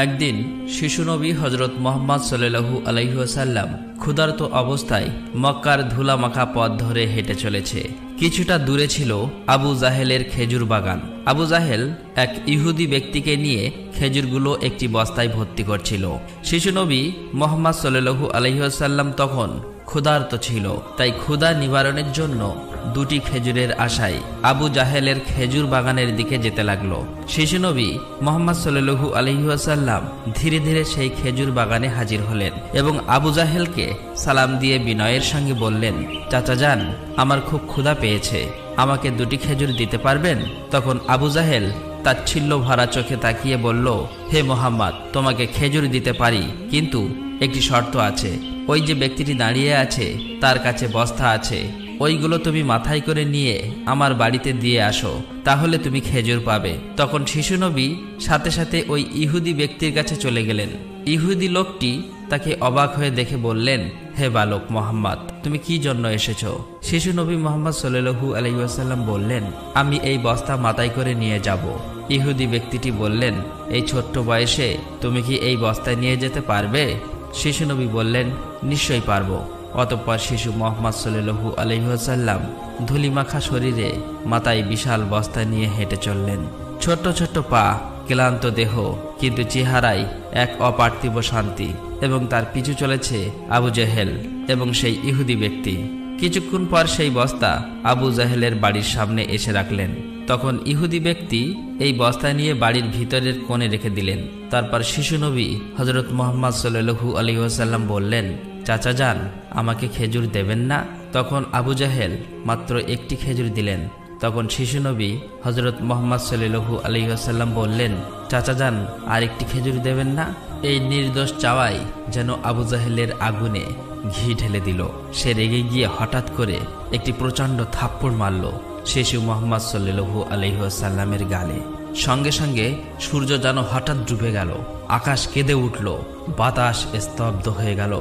একদিন শিশু নবী হজরত মুহাম্মদ সাল্লাল্লাহু আলাইহি ওয়াসাল্লাম ক্ষুধার্ত অবস্থায় মক্কার ধুলামাখা পথ ধরে হেঁটে চলেছে। কিছুটা দূরে ছিল আবু জাহেলের খেজুর বাগান। আবু জাহেল এক ইহুদি ব্যক্তিকে নিয়ে খেজুরগুলো একটি বস্তায় ভর্তি করছিল। শিশু নবী মুহাম্মদ সাল্লাল্লাহু আলাইহি ওয়াসাল্লাম তখন ক্ষুধার্ত ছিল, তাই ক্ষুধা নিবারণের জন্য দুটি খেজুরের আশায় আবু জাহেলের খেজুর বাগানের দিকে যেতে লাগলো। শিশু নবী মুহাম্মদ সাল্লাল্লাহু আলাইহি ওয়াসাল্লাম ধীরে ধীরে সেই খেজুর বাগানে হাজির হলেন এবং আবু জাহেলকে সালাম দিয়ে বিনয়ের সঙ্গে বললেন, চাচা যান, আমার খুব ক্ষুধা পেয়েছে, আমাকে দুটি খেজুর দিতে পারবেন? তখন আবু জাহেল তাচ্ছিল্য ভরা চোখে তাকিয়ে বলল, হে মুহাম্মদ, তোমাকে খেজুর দিতে পারি, কিন্তু একটি শর্ত আছে। ওই যে ব্যক্তিটি দাঁড়িয়ে আছে তার কাছে বস্তা আছে, ওইগুলো তুমি মাথায় করে নিয়ে আমার বাড়িতে দিয়ে আসো, তাহলে তুমি খেজুর পাবে। তখন শিশু নবী সাথে সাথে ওই ইহুদি ব্যক্তির কাছে চলে গেলেন। ইহুদি লোকটি তাকে অবাক হয়ে দেখে বললেন, হে বালক মুহাম্মদ, তুমি কি জন্য এসেছো? শিশু নবী মুহাম্মদ সাল্লাল্লাহু আলাইহি ওয়াসাল্লাম বললেন, আমি এই বস্তা মাথায় করে নিয়ে যাব। ইহুদি ব্যক্তিটি বললেন, এই ছোট্ট বয়সে তুমি কি এই বস্তায় নিয়ে যেতে পারবে? শিশু নবী বললেন, নিশ্চয়ই পারবো। অতঃপর শিশু মুহাম্মদ সাল্লাল্লাহু আলাইহি ওয়াসাল্লাম ধুলিমাখা শরীরে মাথায় বিশাল বস্তা নিয়ে হেঁটে চললেন। ছোট্ট ছোট্ট পা, ক্লান্ত দেহ, কিন্তু চেহারায় এক অপার্থিব শান্তি। এবং তার পিছু চলেছে আবু জাহেল এবং সেই ইহুদি ব্যক্তি। কিছুক্ষণ পর সেই বস্তা আবু জাহেলের বাড়ির সামনে এসে রাখলেন। তখন ইহুদি ব্যক্তি এই বস্তা নিয়ে বাড়ির ভিতরের কোণে রেখে দিলেন। তারপর শিশু নবী হজরত মুহাম্মদ সাল্লাল্লাহু আলাইহি ওয়াসাল্লাম বললেন, চাচা যান, আমাকে খেজুর দেবেন না? তখন আবু জাহেল মাত্র একটি খেজুর দিলেন। তখন শিশু নবী হজরত মুহাম্মদ সাল্লাল্লাহু আলাইহি ওয়াসাল্লাম বললেন, চাচা যান, আর একটি খেজুর দেবেন না? এই নির্দোষ চাওয়াই যেন আবু জাহেলের আগুনে ঘি ঢেলে দিল। সে রেগে গিয়ে হঠাৎ করে একটি প্রচণ্ড থাপ্পড় মারল শিশু মুহাম্মদ সাল্লাল্লাহু আলাইহি ওয়াসাল্লামের গালে। সঙ্গে সঙ্গে সূর্য যেন হঠাৎ ডুবে গেল, আকাশ কেঁদে উঠল, বাতাস স্তব্ধ হয়ে গেল,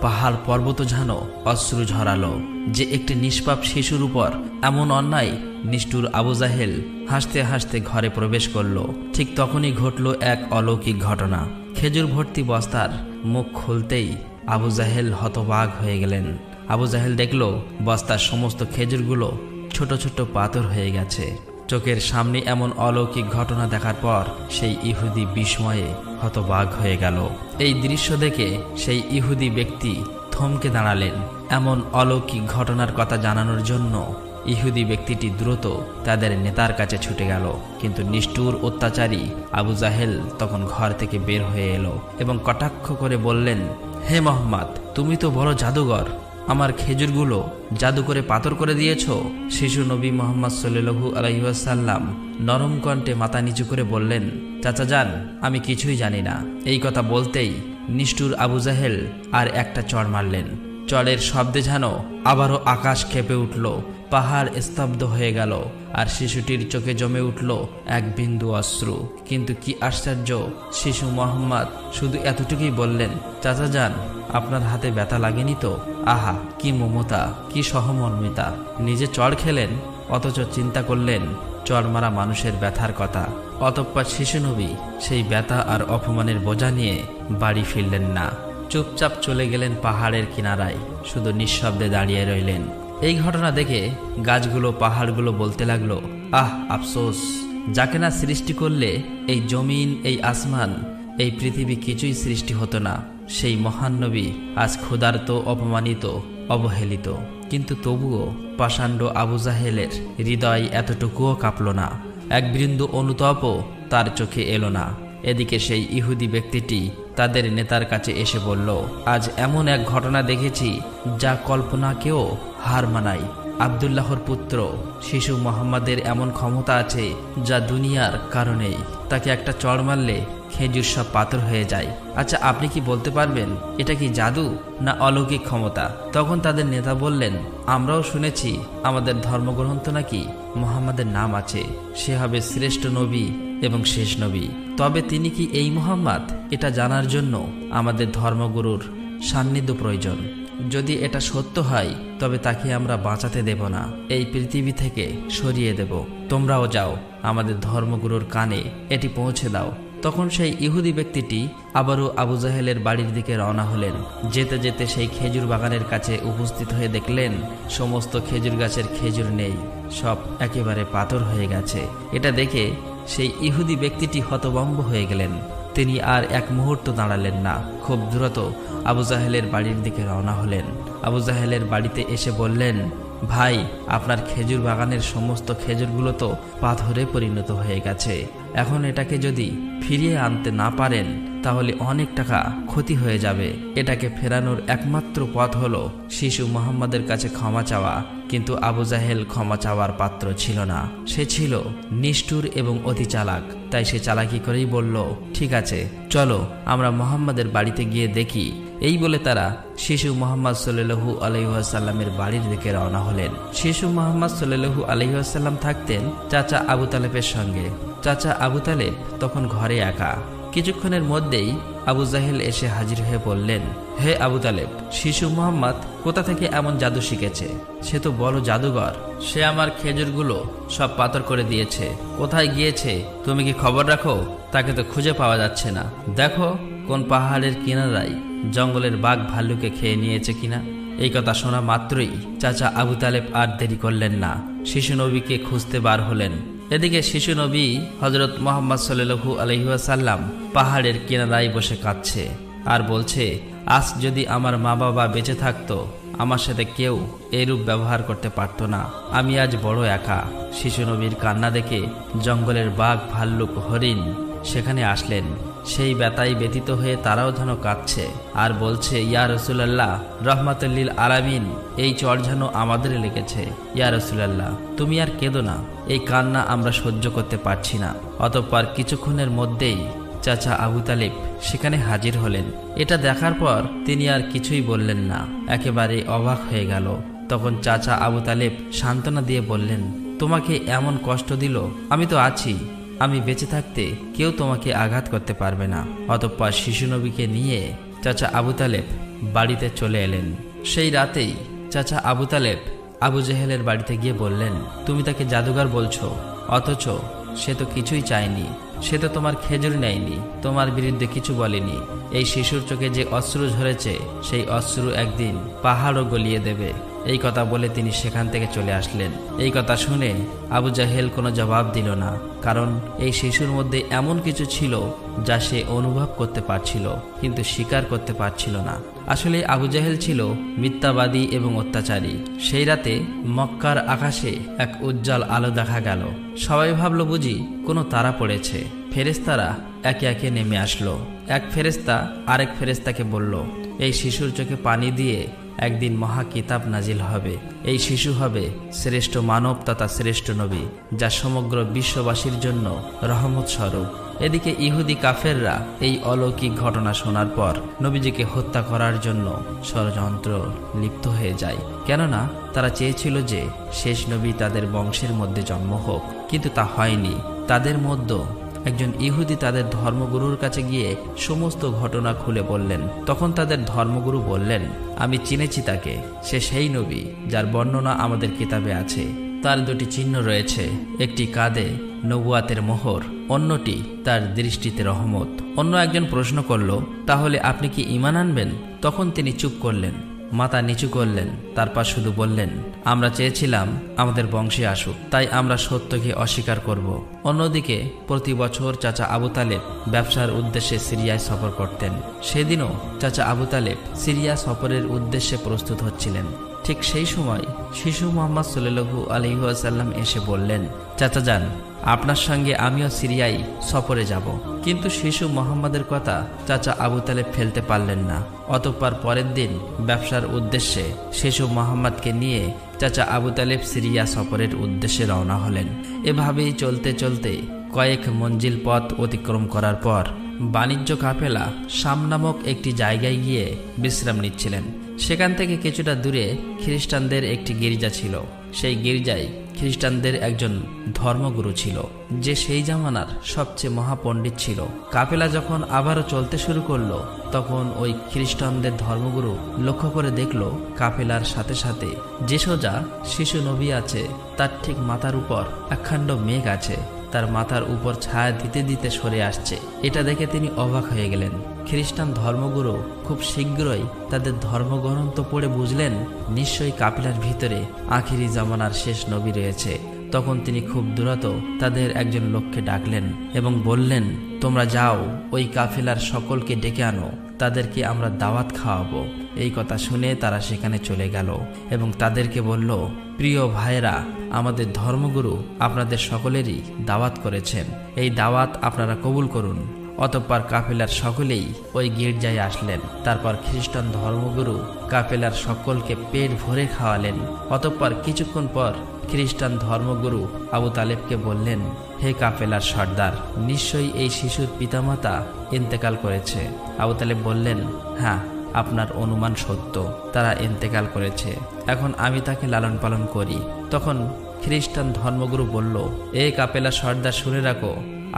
পাহাড় পর্বত যেন অশ্রু ঝরালো। যে একটি নিষ্পাপ শিশুর উপর এমন অন্যায়! নিষ্ঠুর আবু জাহেল হাসতে হাসতে ঘরে প্রবেশ করল। ঠিক তখনই ঘটল এক অলৌকিক ঘটনা। খেজুর ভর্তি বস্তার মুখ খুলতেই আবু জাহেল হতবাক হয়ে গেলেন। আবু জাহেল দেখল বস্তার সমস্ত খেজুরগুলো ছোট ছোট পাথর হয়ে গেছে। চোখের সামনে এমন অলৌকিক ঘটনা দেখার পর সেই ইহুদি বিস্ময়ে হতবাক হয়ে গেল। এই দৃশ্য দেখে সেই ইহুদি ব্যক্তি থমকে দাঁড়ালেন। এমন অলৌকিক ঘটনার কথা জানানোর জন্য ইহুদি ব্যক্তিটি দ্রুত তাদের নেতার কাছে ছুটে গেল। কিন্তু নিষ্ঠুর অত্যাচারী আবু জাহেল তখন ঘর থেকে বের হয়ে এলো এবং কটাক্ষ করে বললেন, হে মুহাম্মদ, তুমি তো বড় জাদুঘর, আমার খেজুরগুলো জাদু করে পাথর করে দিয়েছ। শিশু নবী মুহাম্মদ সাল্লাল্লাহু আলাইহি ওয়াসাল্লাম নরম কণ্ঠে মাথা নিচু করে বললেন, চাচা যান, আমি কিছুই জানি না। এই কথা বলতেই নিষ্ঠুর আবু জাহেল আর একটা চড় মারলেন। চড়ের শব্দে যেন আবারও আকাশ কেঁপে উঠল, পাহাড় স্তব্ধ হয়ে গেল, আর শিশুটির চোখে জমে উঠল এক বিন্দু অশ্রু। কিন্তু কি আশ্চর্য, শিশু মুহাম্মদ শুধু এতটুকুই বললেন, চাচা যান, আপনার হাতে ব্যথা লাগেনি তো? আহা, কি মমতা, কি সহমর্মিতা! নিজে চড় খেলেন, অথচ চিন্তা করলেন চড় মারা মানুষের ব্যথার কথা। অতঃপর শিশু নবী সেই ব্যথা আর অপমানের বোঝা নিয়ে বাড়ি ফিরলেন না। চুপচাপ চলে গেলেন পাহাড়ের কিনারায়, শুধু নিঃশব্দে দাঁড়িয়ে রইলেন। এই ঘটনা দেখে গাছগুলো, পাহাড়গুলো বলতে লাগলো, আহ আফসোস, যাকে না সৃষ্টি করলে এই জমিন, এই আসমান, এই পৃথিবী কিছুই সৃষ্টি হতো না। সেই মহান নবী আজ ক্ষুধার্ত, অপমানিত, অবহেলিত। কিন্তু তবুও পাষাণ্ড আবু জাহেলের হৃদয় এতটুকুও কাঁপল না, এক বিন্দু অনুতাপও তার চোখে এলো না। এদিকে সেই ইহুদি ব্যক্তিটি তাদের নেতার কাছে এসে বলল, আজ এমন এক ঘটনা দেখেছি যা কল্পনাকেও হার মানায়। আব্দুল্লাহর পুত্র শিশু মুহাম্মাদের এমন ক্ষমতা আছে যা দুনিয়ার কারণেই। তাকে একটা চড় মারলে খেজুর সব পাথর হয়ে যায়। আচ্ছা, আপনি কি বলতে পারবেন এটা কি জাদু না অলৌকিক ক্ষমতা? তখন তাদের নেতা বললেন, আমরাও শুনেছি আমাদের ধর্মগ্রন্থ নাকি মুহাম্মাদের নাম আছে, সে হবে শ্রেষ্ঠ নবী এবং শেষ নবী। তবে তিনি কি এই মুহাম্মদ, এটা জানার জন্য আমাদের ধর্মগুরুর সান্নিধ্য প্রয়োজন। যদি এটা সত্য হয় তবে তাকে আমরা বাঁচাতে দেব না, এই পৃথিবী থেকে সরিয়ে দেব। তোমরাও যাও, আমাদের ধর্মগুরুর কানে এটি পৌঁছে দাও। তখন সেই ইহুদি ব্যক্তিটি আবারও আবু জাহেলের বাড়ির দিকে রওনা হলেন। যেতে যেতে সেই খেজুর বাগানের কাছে উপস্থিত হয়ে দেখলেন সমস্ত খেজুর গাছের খেজুর নেই, সব একেবারে পাথর হয়ে গেছে। এটা দেখে সেই ইহুদি ব্যক্তিটি হতভম্ব হয়ে গেলেন। তিনি আর এক মুহূর্ত দাঁড়ালেন না, খুব দ্রুত আবু জাহেলের বাড়ির দিকে রওনা হলেন। আবু জাহেলের বাড়িতে এসে বললেন, ভাই, আপনার খেজুর বাগানের সমস্ত খেজুরগুলো তো পাথরে পরিণত হয়ে গেছে। এখন এটাকে যদি ফিরিয়ে আনতে না পারেন তাহলে অনেক টাকা ক্ষতি হয়ে যাবে। এটাকে ফেরানোর একমাত্র পথ হলো শিশু মুহাম্মাদের কাছে ক্ষমা চাওয়া। কিন্তু আবু জাহেল ক্ষমা চাওয়ার পাত্র ছিল না। সে ছিল নিষ্ঠুর এবং অতি চালাক। তাই সে চালাকি করেই বলল, ঠিক আছে, চলো আমরা মুহাম্মাদের বাড়িতে গিয়ে দেখি। এই বলে তারা শিশু মুহাম্মদ সাল্লাল্লাহু আলাইহি ওয়াসাল্লামের বাড়ির দিকে রওনা হলেন। শিশু মুহাম্মদ সাল্লাল্লাহু আলাইহি ওয়াসাল্লাম থাকতেন চাচা আবু তালেবের সঙ্গে। চাচা আবু তালেব তখন ঘরে একা। কিছুক্ষণের মধ্যেই আবু জাহেল এসে হাজির হয়ে বললেন, হে আবু তালেব, শিশু মুহাম্মদ কোথা থেকে এমন জাদু শিখেছে? সে তো বড় জাদুঘর। সে আমার খেজুরগুলো সব পাথর করে দিয়েছে। কোথায় গিয়েছে তুমি কি খবর রাখো? তাকে তো খুঁজে পাওয়া যাচ্ছে না। দেখো কোন পাহাড়ের কিনারায় জঙ্গলের বাঘ ভাল্লুকে খেয়ে নিয়েছে কিনা। এই কথা শোনা মাত্রই চাচা আবু তালেব আর দেরি করলেন না, শিশু নবীকে খুঁজতে বার হলেন। এদিকে শিশু নবী হযরত মুহাম্মদ সাল্লাল্লাহু আলাইহি ওয়াসাল্লাম পাহাড়ের কিনারায় বসে কাঁদছে আর বলছে, আজ যদি আমার মা বাবা বেঁচে থাকতো আমার সাথে কেউ এরূপ ব্যবহার করতে পারত না। আমি আজ বড় একা। শিশু নবীর কান্না দেখে জঙ্গলের বাঘ ভাল্লুক হরিণ সেখানে আসলেন। সেই ব্যথায় ব্যথিত হয়ে তারাও যেন কাঁদছে আর বলছে, ইয়া রাসূলুল্লাহ, রাহমাতুল লিল আলামিন, এই চর যেন আমাদের লেগেছে। ইয়া রাসূলুল্লাহ, তুমি আর কেঁদো না, এই কান্না আমরা সহ্য করতে পারছি না। অতঃপর কিছুক্ষণের মধ্যেই চাচা আবু তালেব সেখানে হাজির হলেন। এটা দেখার পর তিনি আর কিছুই বললেন না, একেবারে অবাক হয়ে গেল। তখন চাচা আবু তালেব সান্ত্বনা দিয়ে বললেন, তোমাকে এমন কষ্ট দিল, আমি তো আছি। আমি বেঁচে থাকতে কেউ তোমাকে আঘাত করতে পারবে না। অতঃপর শিশু নবীকে নিয়ে চাচা আবু তালেব বাড়িতে চলে এলেন। সেই রাতেই চাচা আবু তালেব আবু জাহেলের বাড়িতে গিয়ে বললেন, তুমি তাকে জাদুঘর বলছো, অথচ সে তো কিছুই চায়নি। সে তো তোমার খেজুর নেয়নি, তোমার বিরুদ্ধে কিছু বলেনি। এই শিশুর চোখে যে অশ্রু ঝরেছে সেই অশ্রু একদিন পাহাড়ও গলিয়ে দেবে। এই কথা বলে তিনি সেখান থেকে চলে আসলেন। এই কথা শুনে আবু জাহেল কোনো জবাব দিল না, কারণ এই শিশুর মধ্যে এমন কিছু ছিল যা সে অনুভব করতে পারছিল কিন্তু স্বীকার করতে পারছিল না। আসলে আবু জাহেল ছিল মিথ্যাবাদী এবং অত্যাচারী। সেই রাতে মক্কার আকাশে এক উজ্জ্বল আলো দেখা গেল। সবাই ভাবল বুঝি কোনো তারা পড়েছে। ফেরেশতারা একে একে নেমে আসলো। এক ফেরেশতা আরেক ফেরেশতাকে বলল, এই শিশুর চোখে পানি দিয়ে একদিন মহা কিতাব নাজিল হবে। এই শিশু হবে শ্রেষ্ঠ মানব তথা শ্রেষ্ঠ নবী, যা সমগ্র বিশ্ববাসীর জন্য রহমত স্বরূপ। এদিকে ইহুদি কাফেররা এই অলৌকিক ঘটনা শোনার পর নবীজিকে হত্যা করার জন্য ষড়যন্ত্র লিপ্ত হয়ে যায়। কেননা তারা চেয়েছিল যে শেষ নবী তাদের বংশের মধ্যে জন্ম হোক, কিন্তু তা হয়নি। তাদের মধ্যে একজন ইহুদি তাদের ধর্মগুরুর কাছে গিয়ে সমস্ত ঘটনা খুলে বললেন। তখন তাদের ধর্মগুরু বললেন, আমি চিনেছি তাকে, সে সেই নবী যার বর্ণনা আমাদের কিতাবে আছে। তার দুটি চিহ্ন রয়েছে, একটি কাঁধে নবুয়াতের মোহর, অন্যটি তার দৃষ্টিতে রহমত। অন্য একজন প্রশ্ন করল, তাহলে আপনি কি ঈমান আনবেন? তখন তিনি চুপ করলেন, মাথা নিচু করলেন, তারপর শুধু বললেন, আমরা চেয়েছিলাম আমাদের বংশে আসুক, তাই আমরা সত্যকে অস্বীকার করব। অন্যদিকে প্রতি বছর চাচা আবু তালেব ব্যবসার উদ্দেশ্যে সিরিয়ায় সফর করতেন। সেদিনও চাচা আবু তালেব সিরিয়া সফরের উদ্দেশ্যে প্রস্তুত হচ্ছিলেন। ঠিক সেই সময় শিশু মুহাম্মদ সাল্লাল্লাহু আলাইহি ওয়াসাল্লাম এসে বললেন, চাচা যান, আপনার সঙ্গে আমিও সিরিয়ায় সফরে যাব। কিন্তু শিশু মুহাম্মদের কথা চাচা আবু তালেব ফেলতে পারলেন না। অতঃপর পরের দিন ব্যবসার উদ্দেশ্যে শিশু মুহাম্মদকে নিয়ে চাচা আবু তালেব সিরিয়া সফরের উদ্দেশ্যে রওনা হলেন। এভাবেই চলতে চলতে কয়েক মঞ্জিল পথ অতিক্রম করার পর বাণিজ্য কাফেলা শাম নামক একটি জায়গায় গিয়ে বিশ্রাম নিচ্ছিলেন। সেখান থেকে কিছুটা দূরে খ্রিস্টানদের একটি গির্জা ছিল। সেই গির্জায় খ্রিস্টানদের একজন ধর্মগুরু ছিল, যে সেই জামানার সবচেয়ে মহাপণ্ডিত ছিল। কাফেলা যখন আবারও চলতে শুরু করলো, তখন ওই খ্রিস্টানদের ধর্মগুরু লক্ষ্য করে দেখল কাফেলার সাথে সাথে যে সোজা শিশু নবী আছে, তার ঠিক মাথার উপর একখণ্ড মেঘ আছে। তার মাথার উপর ছায়া দিতে দিতে সরে আসছে। এটা দেখে তিনি অবাক হয়ে গেলেন। খ্রিস্টান ধর্মগুরু খুব শীঘ্রই তাদের ধর্মগ্রন্থ পড়ে বুঝলেন নিশ্চয়ই কাফেলার ভিতরে আখিরি জামানার শেষ নবী রয়েছে। তখন তিনি খুব দ্রুত তাদের একজন লোককে ডাকলেন এবং বললেন, তোমরা যাও, ওই কাফেলার সকলকে ডেকে আনো, তাদেরকে আমরা দাওয়াত খাওয়াবো। এই কথা শুনে তারা সেখানে চলে গেল এবং তাদেরকে বলল, প্রিয় ভাইরা, আমাদের ধর্মগুরু আপনাদের সকলেরই দাওয়াত করেছেন, এই দাওয়াত আপনারা কবুল করুন। অতঃপর কাফেলার সকলেই ওই গির্জায় আসলেন। তারপর খ্রিস্টান ধর্মগুরু কাফেলার সকলকে পেট ভরে খাওয়ালেন। অতঃপর কিছুক্ষণ পর খ্রিস্টান ধর্মগুরু আবু তালেবকে বললেন, হে কাফেলার সর্দার, নিশ্চয়ই এই শিশুর পিতামাতা ইন্তেকাল করেছে। আবু তালেব বললেন, হ্যাঁ, আপনার অনুমান সত্য, তারা ইন্তেকাল করেছে। এখন আমি তাকে লালন পালন করি। তখন খ্রিস্টান ধর্মগুরু বলল, এ কাফেলার সর্দার, শুনে রাখো,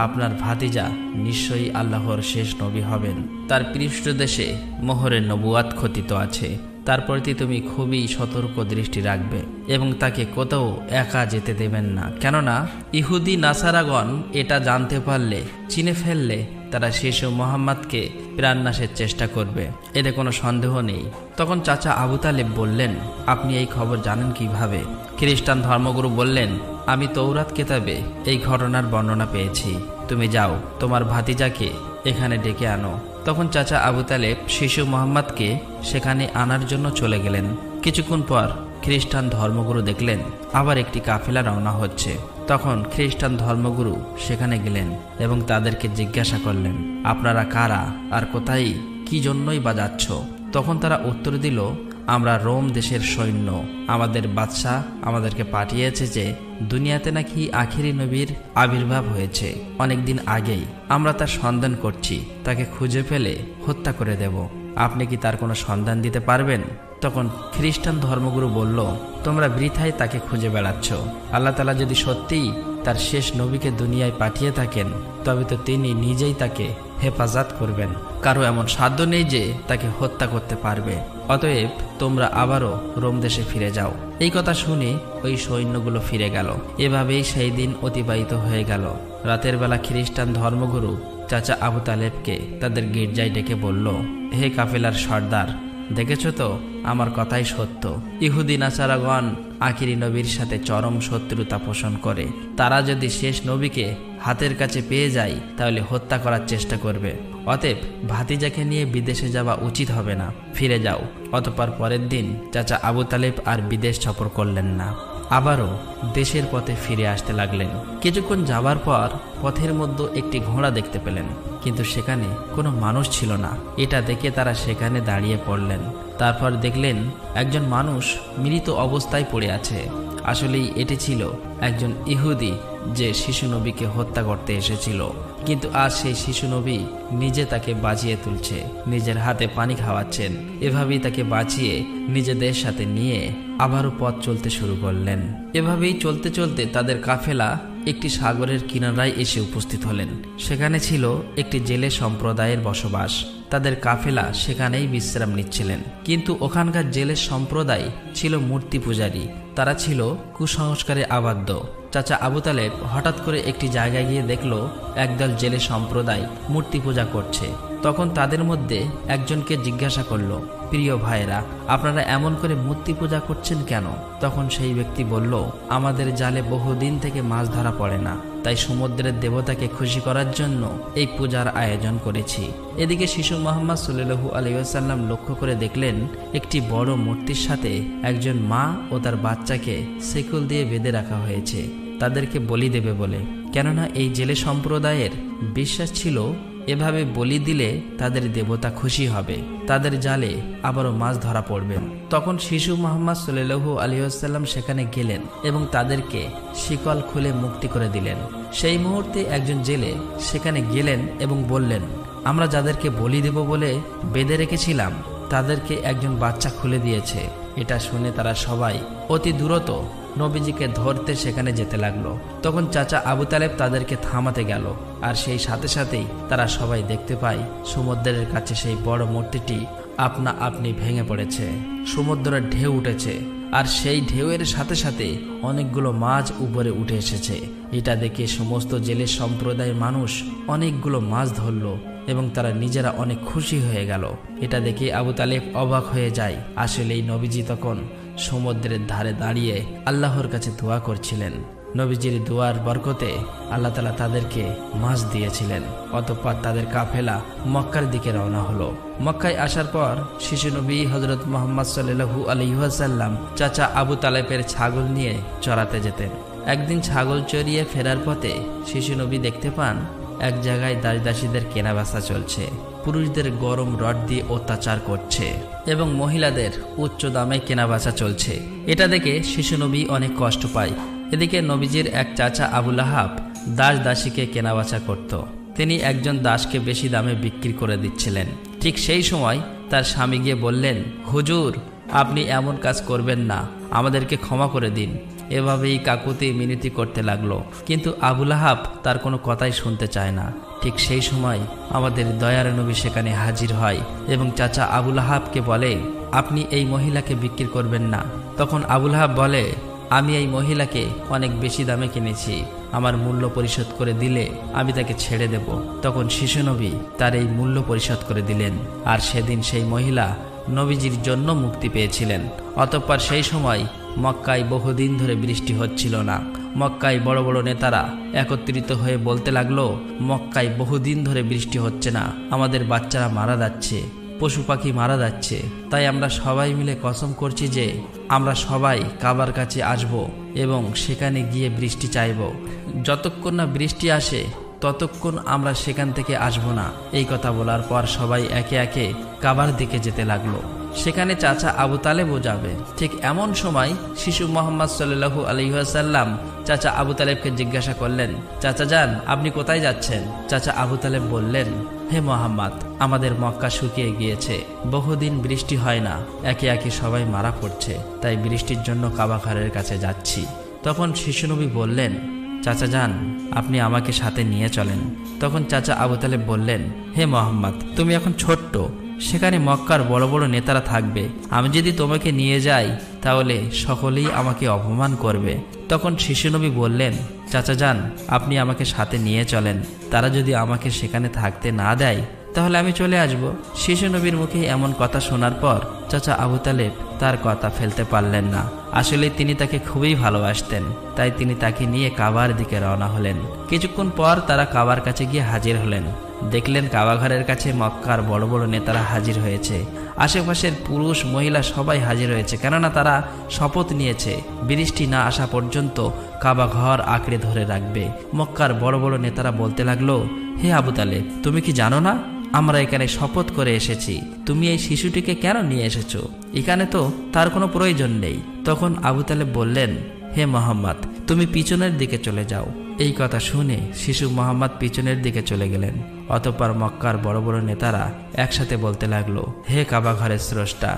আপনার ভাতিজা নিশ্চয়ই আল্লাহর শেষ নবী হবেন। তার পৃষ্ঠদেশে মোহরের নবুয়াত খচিত আছে। তার প্রতি তুমি খুবই সতর্ক দৃষ্টি রাখবে এবং তাকে কোথাও একা যেতে দেবেন না। কেননা ইহুদি নাসারাগণ এটা জানতে পারলে, চিনে ফেললে, তারা শিশু মোহাম্মদকে প্রাণনাশের চেষ্টা করবে, এতে কোনো সন্দেহ নেই। তখন চাচা আবু তালেব বললেন, আপনি এই খবর জানেন কিভাবে? খ্রিস্টান ধর্মগুরু বললেন, আমি তৌরাত কিতাবে এই ঘটনার বর্ণনা পেয়েছি। তুমি যাও, তোমার ভাতিজাকে এখানে ডেকে আনো। তখন চাচা আবু তালেব শিশু মোহাম্মদকে সেখানে আনার জন্য চলে গেলেন। কিছুক্ষণ পর খ্রিস্টান ধর্মগুরু দেখলেন আবার একটি কাফেলা রওনা হচ্ছে। তখন খ্রিস্টান ধর্মগুরু সেখানে গেলেন এবং তাদেরকে জিজ্ঞাসা করলেন, আপনারা কারা আর কোথায়, কি জন্যই বা যাচ্ছ? তখন তারা উত্তর দিল, আমরা রোম দেশের সৈন্য। আমাদের বাদশাহ আমাদেরকে পাঠিয়েছে যে দুনিয়াতে নাকি আখিরি নবীর আবির্ভাব হয়েছে অনেকদিন আগেই। আমরা তার সন্ধান করছি, তাকে খুঁজে ফেলে হত্যা করে দেব। আপনি কি তার কোনো সন্ধান দিতে পারবেন? তখন খ্রিস্টান ধর্মগুরু বলল, তোমরা বৃথায় তাকে খুঁজে বেড়াচ্ছ। আল্লাহ তাআলা যদি সত্যিই তার শেষ নবীকে দুনিয়ায় পাঠিয়ে থাকেন, তবে তো তিনি নিজেই তাকে হেফাজত করবেন। কারো এমন সাধ্য নেই যে তাকে হত্যা করতে পারবে। অতএব তোমরা আবারও রোম দেশে ফিরে যাও। এই কথা শুনে ওই সৈন্যগুলো ফিরে গেল। এভাবেই সেই দিন অতিবাহিত হয়ে গেল। রাতের বেলা খ্রিস্টান ধর্মগুরু চাচা আবু তালেবকে তাদের গির্জায় ডেকে বলল, হে কাফেলার সর্দার, দেখেছ তো আমার কথাই সত্য। ইহুদি নাসারাগণ আখিরি নবীর সাথে চরম শত্রুতা পোষণ করে। তারা যদি শেষ নবীকে হাতের কাছে পেয়ে যায় তাহলে হত্যা করার চেষ্টা করবে। অতএব ভাতিজাকে নিয়ে বিদেশে যাওয়া উচিত হবে না, ফিরে যাও। অতঃপর পরের দিন চাচা আবু তালেব আর বিদেশ সফর করলেন না, আবারও দেশের পথে ফিরে আসতে লাগলেন। কিছুক্ষণ যাবার পর পথের মধ্যে একটি ঘোড়া দেখতে পেলেন, কিন্তু সেখানে কোনো মানুষ ছিল না। এটা দেখে তারা সেখানে দাঁড়িয়ে পড়লেন। তারপর দেখলেন একজন মানুষ মৃত অবস্থায় পড়ে আছে। আসলেই এটি ছিল একজন ইহুদি যে শিশু নবীকে হত্যা করতে এসেছিল। কিন্তু আজ সেই শিশু নবী নিজে তাকে বাঁচিয়ে তুলছে, নিজের হাতে পানি খাওয়াচ্ছেন। এভাবেই তাকে বাঁচিয়ে নিজেদের সাথে নিয়ে আবারও পথ চলতে শুরু করলেন। এভাবেই চলতে চলতে তাদের কাফেলা একটি সাগরের কিনারায় এসে উপস্থিত হলেন। সেখানে ছিল একটি জেলে সম্প্রদায়ের বসবাস। তাদের কাফেলা সেখানেই বিশ্রাম নিচ্ছিলেন। কিন্তু ওখানকার জেলে সম্প্রদায় ছিল মূর্তি পূজারী। তারা ছিল কুসংস্কারে আবদ্ধ। চাচা আবু তালেব হঠাৎ করে একটি জায়গায় গিয়ে দেখল একদল জেলে সম্প্রদায় মূর্তি পূজা করছে। তখন তাদের মধ্যে একজনকে জিজ্ঞাসা করল, প্রিয় ভাইরা, আপনারা এমন করে মূর্তি পূজা করছেন কেন? তখন সেই ব্যক্তি বলল, আমাদের জালে বহুদিন থেকে মাছ ধরা পড়ে না, তাই সমুদ্রের দেবতাকে খুশি করার জন্য এই পূজার আয়োজন করেছি। এদিকে শিশু মুহাম্মদ সাল্লাল্লাহু আলাইহি ওয়াসাল্লাম লক্ষ্য করে দেখলেন একটি বড় মূর্তির সাথে একজন মা ও তার বাচ্চাকে শিকল দিয়ে বেঁধে রাখা হয়েছে, তাদেরকে বলি দেবে বলে। কেননা এই জেলে সম্প্রদায়ের বিশ্বাস ছিল এভাবে বলি দিলে তাদের দেবতা খুশি হবে, তাদের জালে আবারও মাছ ধরা পড়বে। তখন শিশু মুহাম্মদ সাল্লাল্লাহু আলাইহি ওয়াসাল্লাম সেখানে গেলেন এবং তাদেরকে শিকল খুলে মুক্তি করে দিলেন। সেই মুহূর্তে একজন জেলে সেখানে গেলেন এবং বললেন, আমরা যাদেরকে বলি দেব বলে বেঁধে রেখেছিলাম তাদেরকে একজন বাচ্চা খুলে দিয়েছে। এটা শুনে তারা সবাই অতি দ্রুত নবীজিকে ধরতে সেখানে যেতে লাগলো। তখন চাচা আবু তালেব তাদেরকে থামাতে গেল, আর সেই সাথে সাথেই তারা সবাই দেখতে পায় সমুদ্রের কাছে সেই বড় মূর্তিটি আপনা আপনি ভেঙে পড়েছে। সমুদ্রের ঢেউ উঠেছে, আর সেই ঢেউয়ের সাথে সাথে অনেকগুলো মাছ উপরে উঠে এসেছে। এটা দেখে সমস্ত জেলের সম্প্রদায়ের মানুষ অনেকগুলো মাছ ধরল এবং তারা নিজেরা অনেক খুশি হয়ে গেল। এটা দেখে আবু তালেব অবাক হয়ে যায়। আসলে এই নবীজি তখন সমুদ্রের ধারে দাঁড়িয়ে আল্লাহর কাছে দোয়া করছিলেন। নবীজির দোয়ার বরকতে আল্লাহ তাআলা তাদেরকে মাছ দিয়েছিলেন। অতঃপর তাদের কাফেলা মক্কার দিকে রওনা হলো। মক্কায় আসার পর শিশু নবী হযরত মুহাম্মদ সাল্লাল্লাহু আলাইহি ওয়াসাল্লাম চাচা আবু তালেবের ছাগল নিয়ে চড়াতে যেতেন। একদিন ছাগল চড়িয়ে ফেরার পথে শিশু নবী দেখতে পান এক জায়গায় দাসদাসীদের কেনাবেচা চলছে। পুরুষদের গরম রড দিয়ে অত্যাচার করছে এবং মহিলাদের উচ্চ দামে কেনাবেচা চলছে। এটা দেখে শিশু নবী অনেক কষ্ট পায়। এদিকে নবীজির এক চাচা আবু লাহাব দাসীকে কেনাবেচা করত। তিনি একজন দাসকে বেশি দামে বিক্রি করে দিচ্ছিলেন। ঠিক সেই সময় তার স্বামী গিয়ে বললেন, হুজুর, আপনি এমন কাজ করবেন না, আমাদেরকে ক্ষমা করে দিন। এভাবেই কাকুতি মিনতি করতে লাগলো, কিন্তু আবু লাহাব তার কোনো কথাই শুনতে চায় না। ঠিক সেই সময় আমাদের দয়ার নবী সেখানে হাজির হয় এবং চাচা আবু লাহাবকে বলে, আপনি এই মহিলাকে বিক্রি করবেন না। তখন আবু লাহাব বলে, আমি এই মহিলাকে অনেক বেশি দামে কিনেছি, আমার মূল্য পরিশোধ করে দিলে আমি তাকে ছেড়ে দেব। তখন শিশু নবী তার এই মূল্য পরিশোধ করে দিলেন, আর সেদিন সেই মহিলা নবীজির জন্য মুক্তি পেয়েছিলেন। অতঃপর সেই সময় মক্কায় বহুদিন ধরে বৃষ্টি হচ্ছিল না। মক্কায় বড় বড় নেতারা একত্রিত হয়ে বলতে লাগলো, মক্কায় বহুদিন ধরে বৃষ্টি হচ্ছে না, আমাদের বাচ্চারা মারা যাচ্ছে, পশু পাখি মারা যাচ্ছে। তাই আমরা সবাই মিলে কসম করছি যে আমরা সবাই কাবার কাছে আসব এবং সেখানে গিয়ে বৃষ্টি চাইব। যতক্ষণ না বৃষ্টি আসে ততক্ষণ আমরা সেখান থেকে আসব না। এই কথা বলার পর সবাই একে একে কাবার দিকে যেতে লাগলো। সেখানে চাচা আবু তালেবও যাবে। ঠিক এমন সময় শিশু মুহাম্মদ সাল্লাল্লাহু আলাইহি ওয়াসাল্লাম চাচা আবু তালেবকে জিজ্ঞাসা করলেন, চাচা যান, আপনি কোথায় যাচ্ছেন? চাচা আবু তালেব বললেন, হে মুহাম্মদ, আমাদের মক্কা শুকিয়ে গিয়েছে, বহুদিন বৃষ্টি হয় না, একে একে সবাই মারা পড়ছে, তাই বৃষ্টির জন্য কাবা ঘরের কাছে যাচ্ছি। তখন শিশু নবী বললেন, চাচা যান, আপনি আমাকে সাথে নিয়ে চলেন। তখন চাচা আবু তালেব বললেন, হে মুহাম্মদ, তুমি এখন ছোট্ট, সেখানে মক্কার বড় বড় নেতারা থাকবে, আমি যদি তোমাকে নিয়ে যাই তাহলে সকলেই আমাকে অপমান করবে। তখন শিশু নবী বললেন, চাচা যান, আপনি আমাকে সাথে নিয়ে চলেন, তারা যদি আমাকে সেখানে থাকতে না দেয় তাহলে আমি চলে আসব। শিশু নবীর মুখে এমন কথা শোনার পর চাচা আবু তালেব তার কথা ফেলতে পারলেন না। আসলে তিনি তাকে খুবই ভালোবাসতেন, তাই তিনি তাকে নিয়ে কাবার দিকে রওনা হলেন। কিছুক্ষণ পর তারা কাবার কাছে গিয়ে হাজির হলেন। দেখলেন কাবা ঘরের কাছে মক্কার বড় বড় নেতারা হাজির হয়েছে। আশেপাশের পুরুষ মহিলা সবাই হাজির হয়েছে, কেননা তারা শপথ নিয়েছে বৃষ্টি না আসা পর্যন্ত কাবা ঘর আঁকড়ে ধরে রাখবে। মক্কার বড় বড় নেতারা বলতে লাগলো, হে আবু তালেব, তুমি কি জানো না আমরা এখানে শপথ করে এসেছি, তুমি এই শিশুটিকে কেন নিয়ে এসেছো? এখানে তো তার কোনো প্রয়োজন নেই। তখন আবু তালেব বললেন, হে মুহাম্মদ, তুমি পিছনের দিকে চলে যাও। এই কথা শুনে শিশু মুহাম্মদ পিছনের দিকে চলে গেলেন। অতঃপর মক্কার বড় বড় নেতারা একসাথে বলতে লাগলো, হে কাবা ঘরের স্রষ্টা,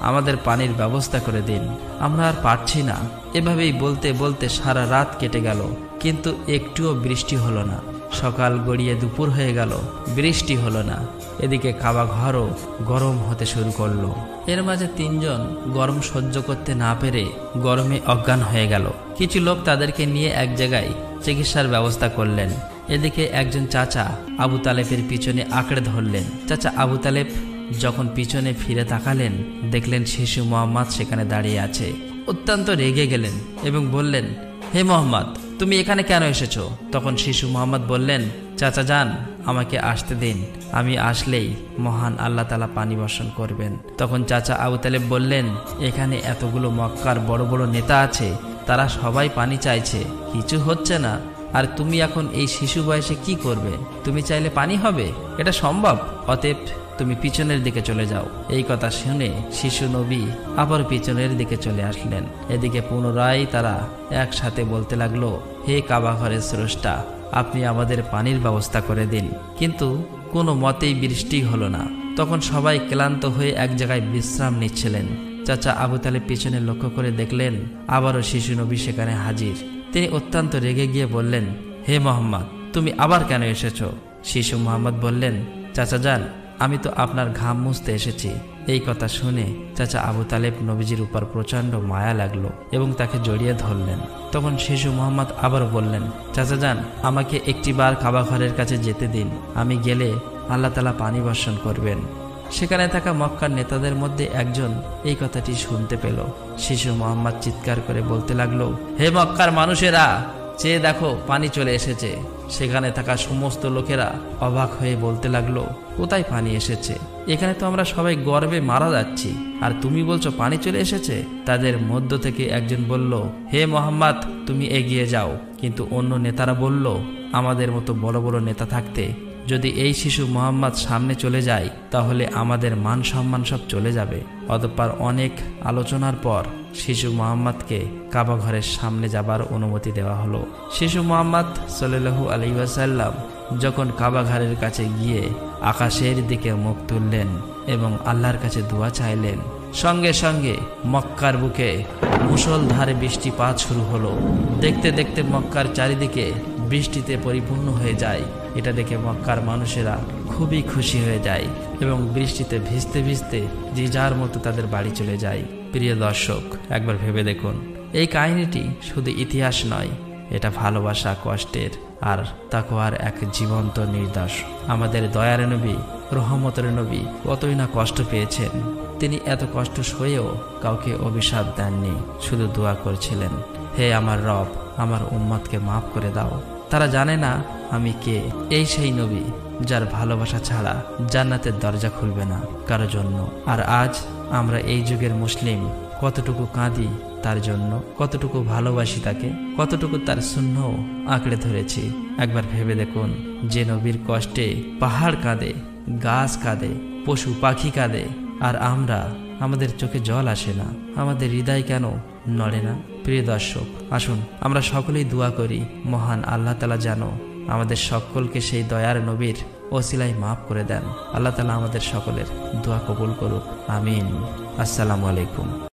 আমাদের পানির ব্যবস্থা করে দিন, আমরা আর পারছি না। এভাবেই বলতে বলতে সারা রাত কেটে গেল, কিন্তু একটুও বৃষ্টি হলো না। সকাল গড়িয়ে দুপুর হয়ে গেল, বৃষ্টি হলো না। এদিকে কাবা ঘরও গরম হতে শুরু করলো। এর মাঝে তিনজন গরম সহ্য করতে না পেরে গরমে অজ্ঞান হয়ে গেল। কিছু লোক তাদেরকে নিয়ে এক জায়গায় চিকিৎসার ব্যবস্থা করলেন। এদিকে একজন চাচা আবু তালেবের পিছনে আঁকড়ে ধরলেন। চাচা আবু তালেব যখন পিছনে ফিরে তাকালেন, দেখলেন শিশু মুহাম্মদ সেখানে দাঁড়িয়ে আছে। অত্যন্ত রেগে গেলেন এবং বললেন, হে মুহাম্মদ, তুমি এখানে কেন এসেছো? তখন শিশু মুহাম্মদ বললেন, চাচা যান, আমাকে আসতে দিন, আমি আসলেই মহান আল্লাহ তাআলা পানি বর্ষণ করবেন। তখন চাচা আবু তালেব বললেন, এখানে এতগুলো মক্কার বড় বড় নেতা আছে, তারা সবাই পানি চাইছে, কিছু হচ্ছে না, আর তুমি এখন এই শিশু বয়সে কি করবে? তুমি চাইলে পানি হবে? এটা সম্ভব? অতএব তুমি পিছনের দিকে চলে যাও। এই কথা শুনে শিশু নবী আবার পিছনের দিকে চলে আসলেন। এদিকে পুনরায় তারা একসাথে বলতে লাগলো, হে কাবা ঘরের স্রষ্টা, আপনি আমাদের পানির ব্যবস্থা করে দিন। কিন্তু কোনো মতেই বৃষ্টি হলো না। তখন সবাই ক্লান্ত হয়ে এক জায়গায় বিশ্রাম নিচ্ছিলেন। চাচা আবু তালেব পিছনে লক্ষ্য করে দেখলেন আবারও শিশু নবী সেখানে হাজির। তিনি অত্যন্ত রেগে গিয়ে বললেন, হে মুহাম্মদ, তুমি আবার কেন এসেছো? শিশু মুহাম্মদ বললেন, চাচা যান, আমি তো আপনার ঘাম মুছতে এসেছি, এই কথা শুনে চাচা আবু তালেব নবীজির উপর প্রচণ্ড মায়া লাগলো এবং তাকে জড়িয়ে ধরলেন। তখন শিশু মোহাম্মদ আবার বললেন, চাচা যান, আমাকে একটিবার কাবা ঘরের কাছে যেতে দিন, আমি গেলে আল্লাহ তাআলা পানি বর্ষণ করবেন। সেখানে থাকা মক্কার নেতাদের মধ্যে একজন এই কথাটি শুনতে পেল। শিশু মোহাম্মদ চিৎকার করে বলতে লাগলো, হে মক্কার মানুষেরা, চেয়ে দেখো, পানি চলে এসেছে। সেখানে থাকা সমস্ত লোকেরা অবাক হয়ে বলতে লাগলো, কোথায় পানি এসেছে? এখানে তো আমরা সবাই গর্বে মারা যাচ্ছি, আর তুমি বলছো পানি চলে এসেছে? তাদের মধ্য থেকে একজন বলল, হে মোহাম্মদ, তুমি এগিয়ে যাও। কিন্তু অন্য নেতারা বলল, আমাদের মতো বড় বড় নেতা থাকতে যদি এই শিশু মোহাম্মদ সামনে চলে যায় তাহলে আমাদের মান সম্মান সব চলে যাবে। অতঃপর অনেক আলোচনার পর শিশু মোহাম্মদকে কাবা ঘরের সামনে যাবার অনুমতি দেওয়া হলো। শিশু মোহাম্মদ সাল্লাল্লাহু আলাইহি ওয়াসাল্লাম যখন কাবা ঘরের কাছে গিয়ে আকাশের দিকে মুখ তুললেন এবং আল্লাহর কাছে দোয়া চাইলেন, সঙ্গে সঙ্গে মক্কার বুকে মুষলধারে বৃষ্টিপাত শুরু হলো। দেখতে দেখতে মক্কার চারিদিকে বৃষ্টিতে পরিপূর্ণ হয়ে যায়। এটা দেখে মক্কার মানুষেরা খুবই খুশি হয়ে যায় এবং বৃষ্টিতে ভিজতে ভিজতে যে যার মতো তাদের বাড়ি চলে যায়। প্রিয় দর্শক, একবার ভেবে দেখুন, এই কাহিনীটি শুধু ইতিহাস নয়, এটা ভালোবাসা, কষ্টের আর তাকওয়ার এক জীবন্ত নিদর্শ। আমাদের দয়ার নবী, রহমতের নবী কতই না কষ্ট পেয়েছেন। তিনি এত কষ্ট সয়েও কাউকে অভিশাপ দেননি, শুধু দোয়া করছিলেন, হে আমার রব, আমার উম্মতকে মাফ করে দাও, তারা জানে না আমি কে। এই সেই নবী যার ভালোবাসা ছাড়া জান্নাতের দরজা খুলবে না কারো জন্য। আর আজ আমরা এই যুগের মুসলিম কতটুকু কাঁদি তার জন্য, কতটুকু ভালোবাসি তাকে, কতটুকু তার সুন্নাহ আঁকড়ে ধরেছি। একবার ভেবে দেখুন, যে নবীর কষ্টে পাহাড় কাঁদে, গাছ কাঁদে, পশু পাখি কাঁদে, আর আমরা, আমাদের চোখে জল আসে না, আমাদের হৃদয় কেন নড়ে না? প্রিয় দর্শক, আসুন আমরা সকলেই দোয়া করি, মহান আল্লাহ তাআলা যেন আমাদের সকলকে সেই দয়ার নবীর ওসিলায় মাফ করে দেন। আল্লাহ তাআলা আমাদের সকলের দোয়া কবুল করুক, আমিন। আসসালামু আলাইকুম।